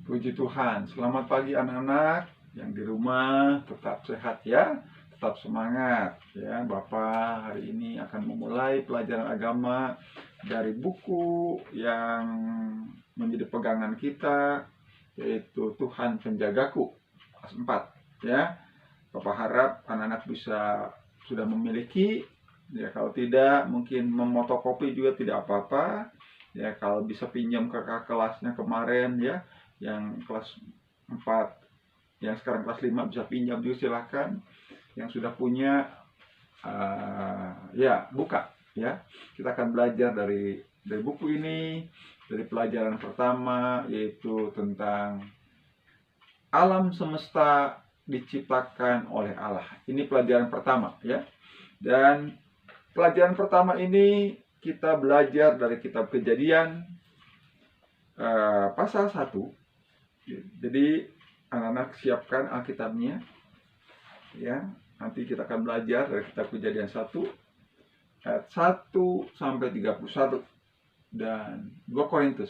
Puji Tuhan, selamat pagi anak-anak yang di rumah, tetap sehat ya, tetap semangat ya. Bapak hari ini akan memulai pelajaran agama dari buku yang menjadi pegangan kita, yaitu Tuhan Penjagaku, kelas 4 ya. Bapak harap anak-anak bisa sudah memiliki, ya kalau tidak mungkin memotokopi juga tidak apa-apa. Ya kalau bisa pinjam ke kakak kelasnya kemarin ya, yang kelas 4, yang sekarang kelas 5 bisa pinjam juga silahkan. Yang sudah punya ya buka ya. Kita akan belajar dari buku ini, dari pelajaran pertama yaitu tentang alam semesta diciptakan oleh Allah. Ini pelajaran pertama ya. Dan pelajaran pertama ini kita belajar dari kitab Kejadian pasal 1. Jadi anak-anak siapkan Alkitabnya ya. Nanti kita akan belajar dari kitab Kejadian 1 ayat 1 sampai 31 dan 2 Korintus.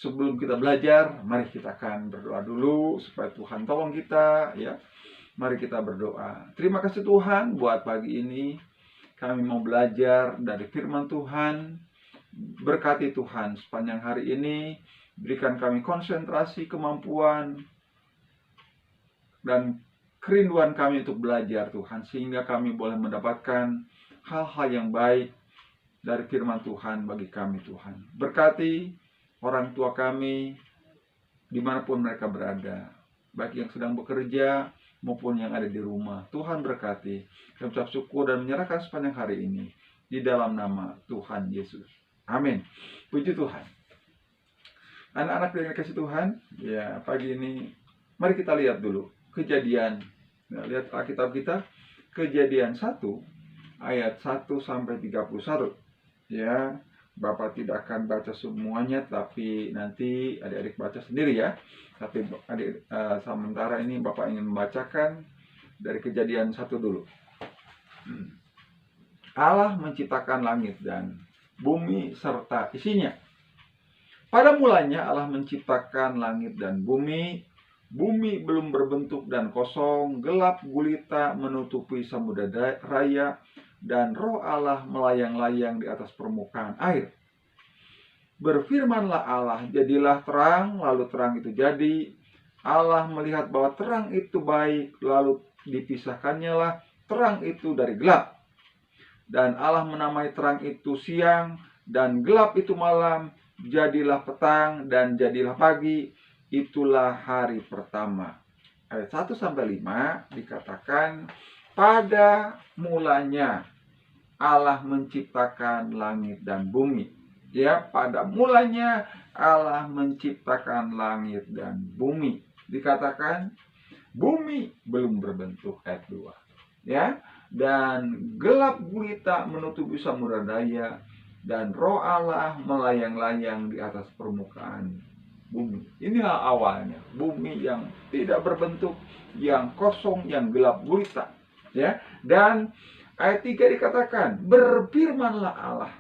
Sebelum kita belajar, mari kita akan berdoa dulu supaya Tuhan tolong kita ya. Mari kita berdoa. Terima kasih Tuhan buat pagi ini. Kami mau belajar dari firman Tuhan. Berkati Tuhan sepanjang hari ini. Berikan kami konsentrasi, kemampuan, dan kerinduan kami untuk belajar Tuhan. Sehingga kami boleh mendapatkan hal-hal yang baik dari firman Tuhan bagi kami Tuhan. Berkati orang tua kami dimanapun mereka berada. Baik yang sedang bekerja maupun yang ada di rumah. Tuhan berkati. Kami ucap syukur dan menyerahkan sepanjang hari ini. Di dalam nama Tuhan Yesus. Amin. Puji Tuhan. Anak-anak yang dikasih Tuhan, ya pagi ini mari kita lihat dulu Kejadian. Nah, lihat Alkitab kita, Kejadian 1 ayat 1 sampai 31. Ya, Bapak tidak akan baca semuanya, tapi nanti adik-adik baca sendiri ya. Tapi sementara ini Bapak ingin membacakan dari Kejadian 1 dulu. Allah menciptakan langit dan bumi serta isinya. Pada mulanya Allah menciptakan langit dan bumi. Bumi belum berbentuk dan kosong, gelap gulita menutupi samudera raya, dan roh Allah melayang-layang di atas permukaan air. Berfirmanlah Allah, jadilah terang, lalu terang itu jadi. Allah melihat bahwa terang itu baik, lalu dipisahkannya lah terang itu dari gelap. Dan Allah menamai terang itu siang, dan gelap itu malam. Jadilah petang dan jadilah pagi, itulah hari pertama. Ayat 1 sampai 5 dikatakan, pada mulanya Allah menciptakan langit dan bumi. Ya, pada mulanya Allah menciptakan langit dan bumi. Dikatakan bumi belum berbentuk, ayat 2. Ya, dan gelap gulita menutupi samudera raya, dan roh Allah melayang-layang di atas permukaan bumi. Inilah awalnya, bumi yang tidak berbentuk, yang kosong, yang gelap gulita. Ya, dan ayat 3 dikatakan, berfirmanlah Allah.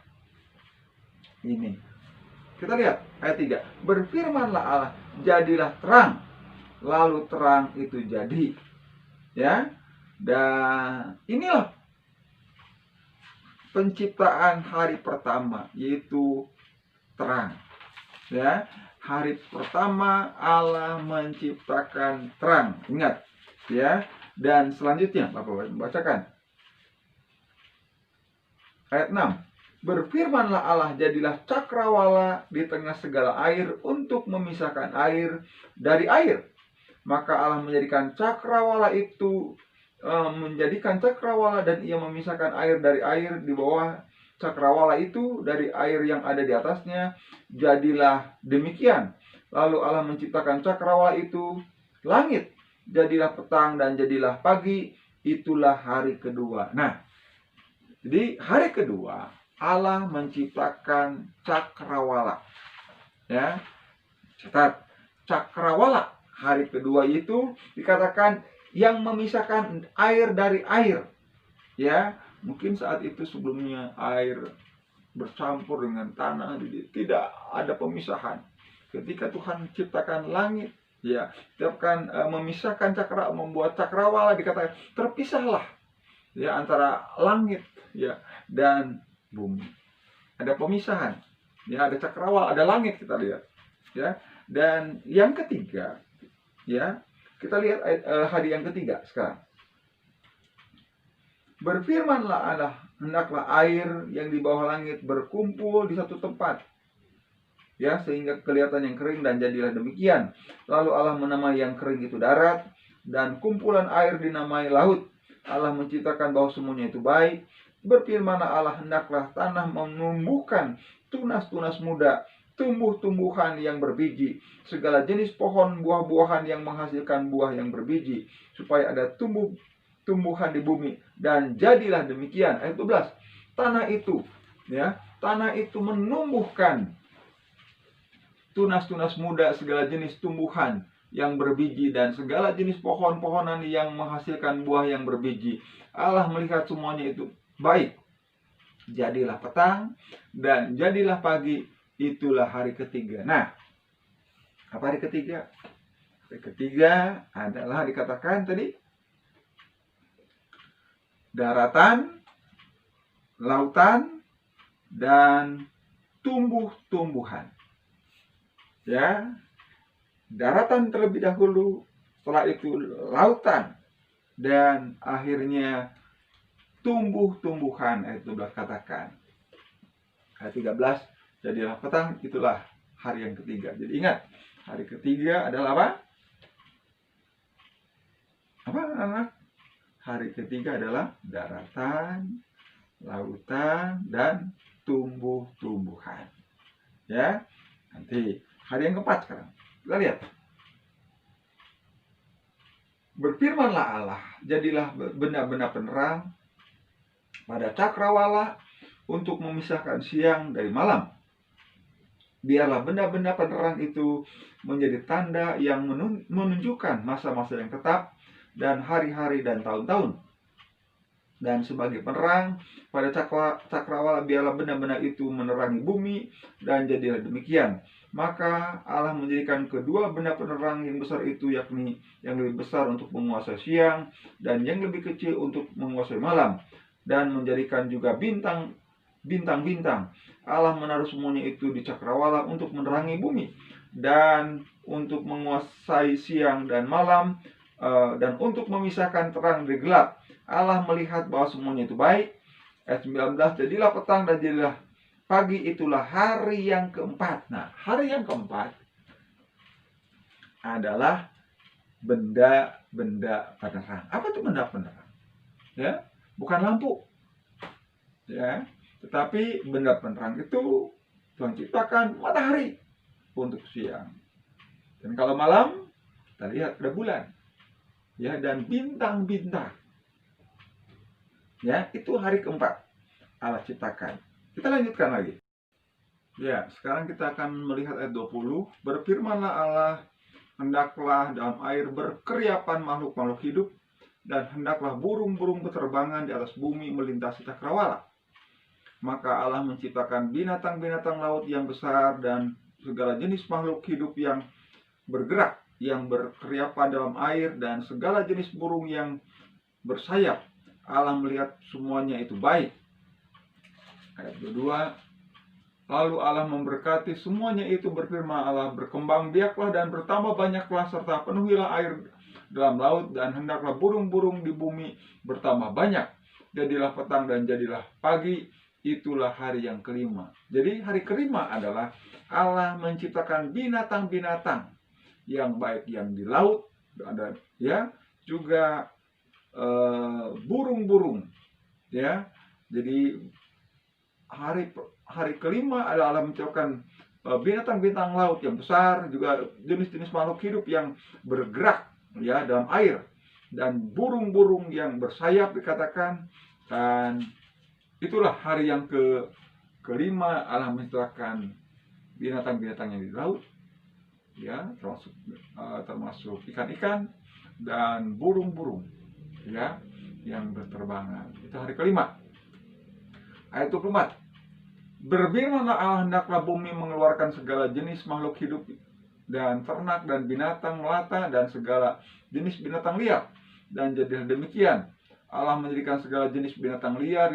Ini kita lihat ayat 3, berfirmanlah Allah, jadilah terang, lalu terang itu jadi. Ya, dan inilah penciptaan hari pertama, yaitu terang. Ya, hari pertama Allah menciptakan terang. Ingat, ya. Dan selanjutnya Bapak bacakan. Ayat 6. Berfirmanlah Allah, jadilah cakrawala di tengah segala air untuk memisahkan air dari air. Maka Allah menjadikan cakrawala itu dan ia memisahkan air dari air di bawah cakrawala itu dari air yang ada di atasnya. Jadilah demikian. Lalu Allah menciptakan cakrawala itu langit. Jadilah petang dan jadilah pagi, itulah hari kedua. Nah, jadi hari kedua Allah menciptakan cakrawala. Ya, catat, cakrawala hari kedua itu dikatakan yang memisahkan air dari air. Ya, mungkin saat itu sebelumnya air bercampur dengan tanah, jadi tidak ada pemisahan. ketika Tuhan ciptakan langit, ya, Tuhan memisahkan membuat cakrawala, dikatakan terpisahlah, ya, antara langit, ya, dan bumi. Ada pemisahan, ya, ada cakrawala, ada langit, kita lihat, ya. Dan yang ketiga, ya, kita lihat hadis yang ketiga sekarang. Berfirmanlah Allah, hendaklah air yang di bawah langit berkumpul di satu tempat, ya, sehingga kelihatan yang kering, dan jadilah demikian. Lalu Allah menamai yang kering itu darat, dan kumpulan air dinamai laut. Allah menciptakan bahwa semuanya itu baik. Berfirmanlah Allah, hendaklah tanah menumbuhkan tunas-tunas muda, tumbuh-tumbuhan yang berbiji, segala jenis pohon buah-buahan yang menghasilkan buah yang berbiji, supaya ada tumbuhan di bumi. Dan jadilah demikian. Ayat 12. Tanah itu, ya, tanah itu menumbuhkan tunas-tunas muda, segala jenis tumbuhan yang berbiji, dan segala jenis pohon-pohonan yang menghasilkan buah yang berbiji. Allah melihat semuanya itu baik. Jadilah petang dan jadilah pagi, itulah hari ketiga. Nah, apa hari ketiga? Hari ketiga adalah dikatakan tadi daratan, lautan, dan tumbuh-tumbuhan. Ya, daratan terlebih dahulu, setelah itu lautan, dan akhirnya tumbuh-tumbuhan. Ayat 12 katakan. Ayat 13, jadilah petang, itulah hari yang ketiga. Jadi ingat, hari ketiga adalah apa? Apa, anak? Hari ketiga adalah daratan, lautan, dan tumbuh-tumbuhan. Ya, nanti hari yang keempat sekarang. Kita lihat. Berfirmanlah Allah, jadilah benda-benda penerang pada cakrawala untuk memisahkan siang dari malam. Biarlah benda-benda penerang itu menjadi tanda yang menunjukkan masa-masa yang tetap dan hari-hari dan tahun-tahun. Dan sebagai penerang pada cakrawala, biarlah benda-benda itu menerangi bumi, dan jadilah demikian. Maka Allah menjadikan kedua benda penerang yang besar itu, yakni yang lebih besar untuk menguasai siang dan yang lebih kecil untuk menguasai malam, dan menjadikan juga bintang-bintang. Allah menaruh semuanya itu di cakrawala untuk menerangi bumi dan untuk menguasai siang dan malam, dan untuk memisahkan terang dari gelap. Allah melihat bahwa semuanya itu baik. Ayat 19, jadilah petang dan jadilah pagi, itulah hari yang keempat. Nah, hari yang keempat adalah benda-benda penerang. Apa itu benda penerang? Ya, bukan lampu. Ya, tetapi benda penerang itu Tuhan ciptakan matahari untuk siang. Dan kalau malam, kita lihat ada bulan. Ya, dan bintang-bintang. Ya, itu hari keempat Allah ciptakan. Kita lanjutkan lagi. Ya, sekarang kita akan melihat ayat 20. Berfirmanlah Allah, hendaklah dalam air berkeriapan makhluk-makhluk hidup, dan hendaklah burung-burung beterbangan di atas bumi melintasi cakrawala. Maka Allah menciptakan binatang-binatang laut yang besar dan segala jenis makhluk hidup yang bergerak, yang berkeriapan dalam air, dan segala jenis burung yang bersayap. Allah melihat semuanya itu baik. Ayat 22. Lalu Allah memberkati semuanya itu, berfirman Allah, berkembang biaklah dan bertambah banyaklah, serta penuhilah air dalam laut, dan hendaklah burung-burung di bumi bertambah banyak. Jadilah petang dan jadilah pagi, itulah hari yang kelima. Jadi hari kelima adalah Allah menciptakan binatang-binatang yang baik yang di laut, ada, ya, juga burung-burung, ya. Jadi hari kelima adalah Allah menciptakan binatang-binatang laut yang besar, juga jenis-jenis makhluk hidup yang bergerak, ya, dalam air, dan burung-burung yang bersayap dikatakan. Dan itulah hari yang kelima Allah menciptakan binatang-binatang yang di laut, ya, termasuk ikan-ikan dan burung-burung, ya, yang berterbangan. Itu hari kelima. Ayat 24. Berfirmanlah Allah, hendaklah bumi mengeluarkan segala jenis makhluk hidup dan ternak dan binatang melata dan segala jenis binatang liar. Dan jadilah demikian. Allah menjadikan segala jenis binatang liar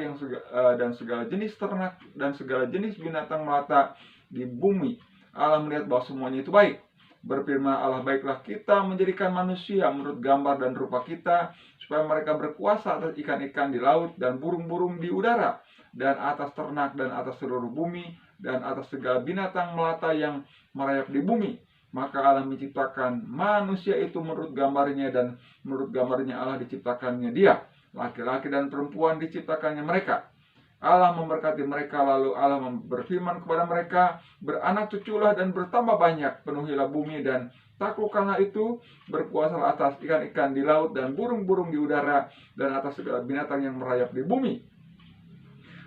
dan segala jenis ternak dan segala jenis binatang melata di bumi. Allah melihat bahwa semuanya itu baik. Berfirman Allah, baiklah kita menjadikan manusia menurut gambar dan rupa kita, supaya mereka berkuasa atas ikan-ikan di laut dan burung-burung di udara, dan atas ternak dan atas seluruh bumi, dan atas segala binatang melata yang merayap di bumi. Maka Allah menciptakan manusia itu menurut gambarnya, dan menurut gambarnya Allah diciptakannya dia. Laki-laki dan perempuan diciptakannya mereka. Allah memberkati mereka, lalu Allah berfirman kepada mereka, beranak cuculah dan bertambah banyak, penuhilah bumi dan taklukkanlah itu, berkuasalah atas ikan-ikan di laut dan burung-burung di udara, dan atas segala binatang yang merayap di bumi.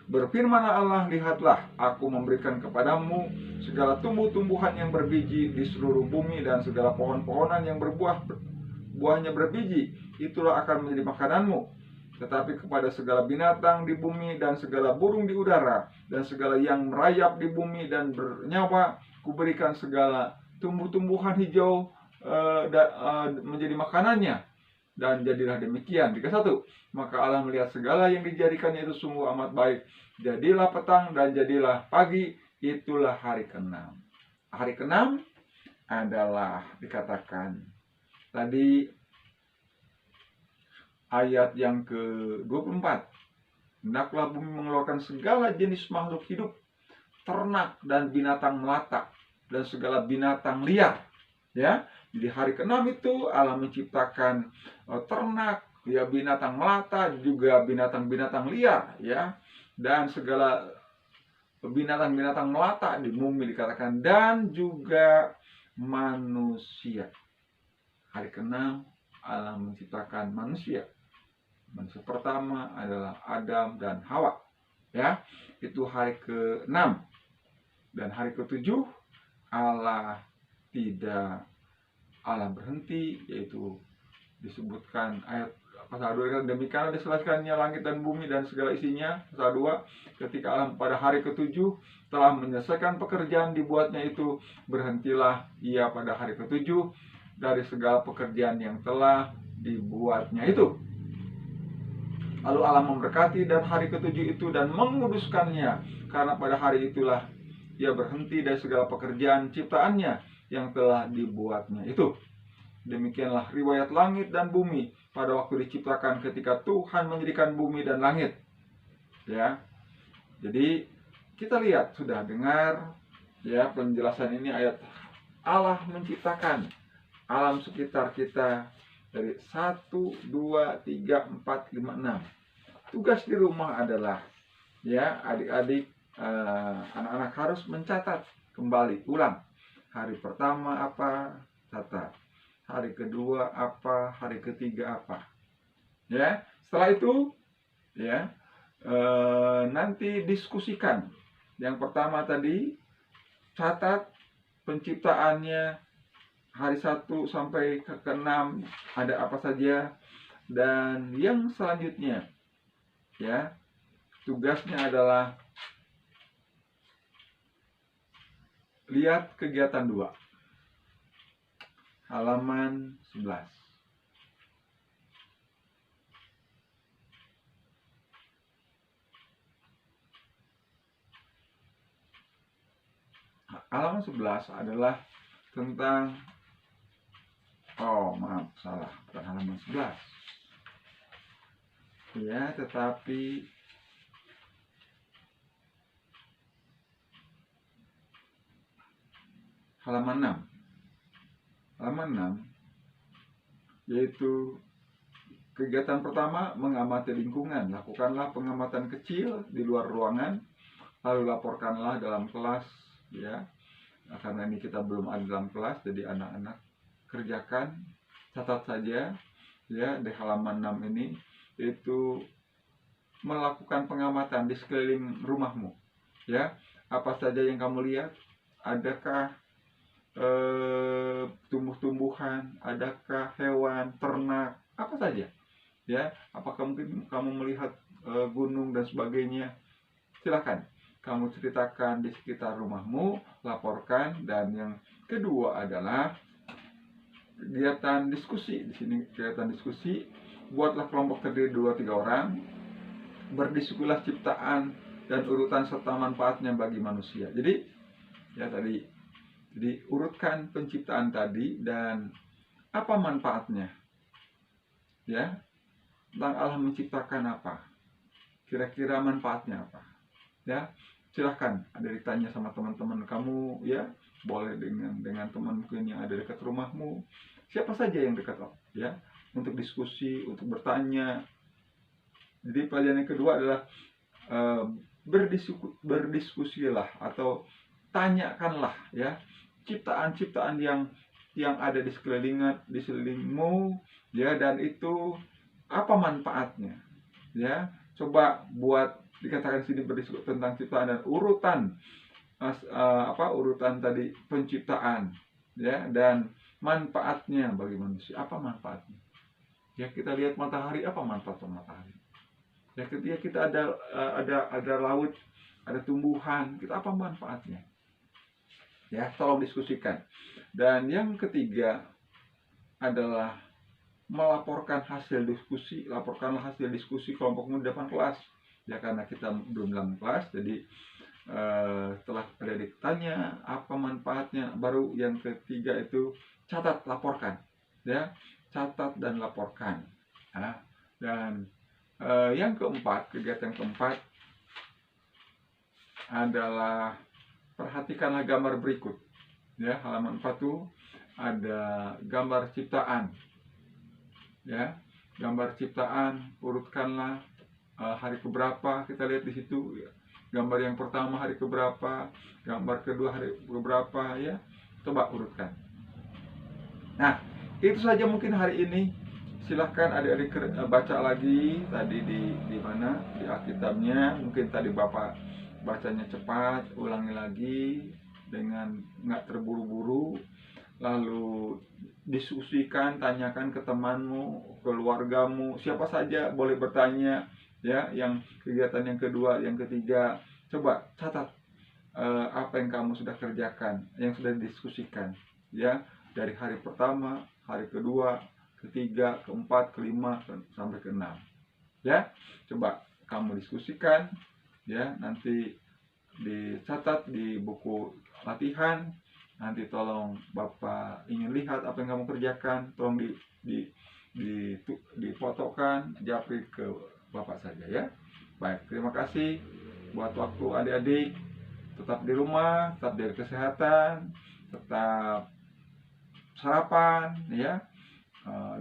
Berfirmanlah Allah, lihatlah, aku memberikan kepadamu segala tumbuh-tumbuhan yang berbiji di seluruh bumi, dan segala pohon-pohonan yang buahnya berbiji, itulah akan menjadi makananmu. Tetapi kepada segala binatang di bumi dan segala burung di udara dan segala yang merayap di bumi dan bernyawa, kuberikan segala tumbuh-tumbuhan hijau menjadi makanannya. Dan jadilah demikian. 31. Maka Allah melihat segala yang dijadikannya itu sungguh amat baik. Jadilah petang dan jadilah pagi, itulah hari ke-6. Hari ke-6 adalah dikatakan tadi ayat yang ke-24. Hendaklah bumi mengeluarkan segala jenis makhluk hidup, ternak dan binatang melata, dan segala binatang liar. Ya, jadi hari ke-6 itu Allah menciptakan ternak, ya, binatang melata, juga binatang-binatang liar, ya, dan segala binatang-binatang melata di bumi dikatakan, dan juga manusia. Hari ke-6 Allah menciptakan manusia. Manusia pertama adalah Adam dan Hawa. Ya, itu hari ke-6. Dan hari ke-7 Allah berhenti, yaitu disebutkan ayat pasal 2, demikianlah diselesaikannya langit dan bumi dan segala isinya. Pasal 2, ketika Allah pada hari ke-7 telah menyelesaikan pekerjaan dibuatnya itu, berhentilah ia pada hari ke-7 dari segala pekerjaan yang telah dibuatnya itu. Lalu Allah memberkati dan hari ke-7 itu dan menguduskannya, karena pada hari itulah ia berhenti dari segala pekerjaan ciptaannya yang telah dibuatnya itu. Demikianlah riwayat langit dan bumi pada waktu diciptakan, ketika Tuhan menjadikan bumi dan langit. Ya. Jadi kita lihat, sudah dengar ya penjelasan ini, ayat Allah menciptakan alam sekitar kita dari 1, 2, 3, 4, 5, 6. Tugas di rumah adalah, ya, adik-adik, anak-anak harus mencatat kembali, ulang. Hari pertama apa, catat. Hari kedua apa, hari ketiga apa. Ya, setelah itu, ya, nanti diskusikan. Yang pertama tadi, catat penciptaannya, hari 1 sampai ke-6 ada apa saja. Dan yang selanjutnya, ya, tugasnya adalah lihat kegiatan 2, halaman 11. Halaman 11 adalah tentang, maaf, salah, bukan halaman 11. Ya, tetapi halaman 6. Halaman 6 yaitu kegiatan pertama, mengamati lingkungan. Lakukanlah pengamatan kecil di luar ruangan, lalu laporkanlah dalam kelas, ya. Karena ini kita belum ada dalam kelas, jadi anak-anak kerjakan, catat saja, ya, di halaman 6 ini, yaitu melakukan pengamatan di sekeliling rumahmu, ya. Apa saja yang kamu lihat? Adakah tumbuh-tumbuhan, adakah hewan, ternak, apa saja, ya. Apakah mungkin kamu melihat gunung dan sebagainya? Silakan. kamu ceritakan di sekitar rumahmu, laporkan. Dan yang kedua adalah kegiatan diskusi. Di sini kegiatan diskusi, buatlah kelompok terdiri 2-3 orang, berdiskusilah ciptaan dan urutan serta manfaatnya bagi manusia. Jadi ya tadi, jadi urutkan penciptaan tadi dan apa manfaatnya, ya, tentang Allah menciptakan apa, kira-kira manfaatnya apa, ya. Silahkan ada ditanya sama teman-teman kamu, ya, boleh dengan teman mungkin yang ada dekat rumahmu, siapa saja yang dekat, ya, untuk diskusi, untuk bertanya. Jadi pelajaran yang kedua adalah berdiskusilah atau tanyakanlah, ya, ciptaan-ciptaan yang ada di sekelilingmu, ya, dan itu apa manfaatnya, ya. Coba buat, dikatakan sini berdiskusi tentang ciptaan dan urutan urutan tadi penciptaan, ya, dan manfaatnya bagi manusia. Apa manfaatnya? Ya, kita lihat matahari, apa manfaat matahari? Ya, ketika kita ada laut, ada tumbuhan, kita apa manfaatnya? Ya, tolong diskusikan. Dan yang ketiga adalah melaporkan hasil diskusi. Laporkanlah hasil diskusi kelompokmu di depan kelas. Ya, karena kita belum dalam kelas, jadi setelah ada ditanya apa manfaatnya, baru yang ketiga itu catat, laporkan, ya, catat dan laporkan. Nah, dan yang keempat, kegiatan keempat adalah perhatikanlah gambar berikut, ya. Halaman 4 tuh ada gambar ciptaan, ya, gambar ciptaan. Urutkanlah hari keberapa, kita lihat di situ, ya. Gambar yang pertama hari keberapa, gambar kedua hari keberapa, ya. Coba urutkan. Nah, itu saja mungkin hari ini. Silahkan adik-adik baca lagi tadi di mana di Alkitabnya. Mungkin tadi Bapak bacanya cepat, ulangi lagi dengan nggak terburu-buru. Lalu diskusikan, tanyakan ke temanmu, keluargamu, siapa saja boleh bertanya, ya. Yang kegiatan yang kedua, yang ketiga, coba catat apa yang kamu sudah kerjakan, yang sudah didiskusikan, ya, dari hari pertama, hari kedua, ketiga, keempat, kelima, sampai keenam, ya. Coba kamu diskusikan, ya, nanti dicatat di buku latihan. Nanti tolong Bapak ingin lihat apa yang kamu kerjakan, tolong difotokan, japri ke Bapak saja, ya. Baik, terima kasih buat waktu adik-adik. Tetap di rumah, tetap jaga kesehatan, tetap sarapan, ya.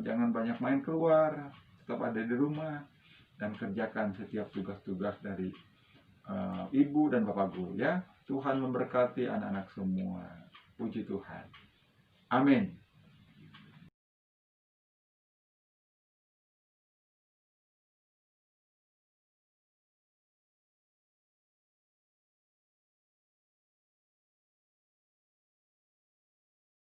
Jangan banyak main keluar, tetap ada di rumah dan kerjakan setiap tugas-tugas dari ibu dan bapak guru, ya. Tuhan memberkati anak-anak semua. Puji Tuhan. Amin.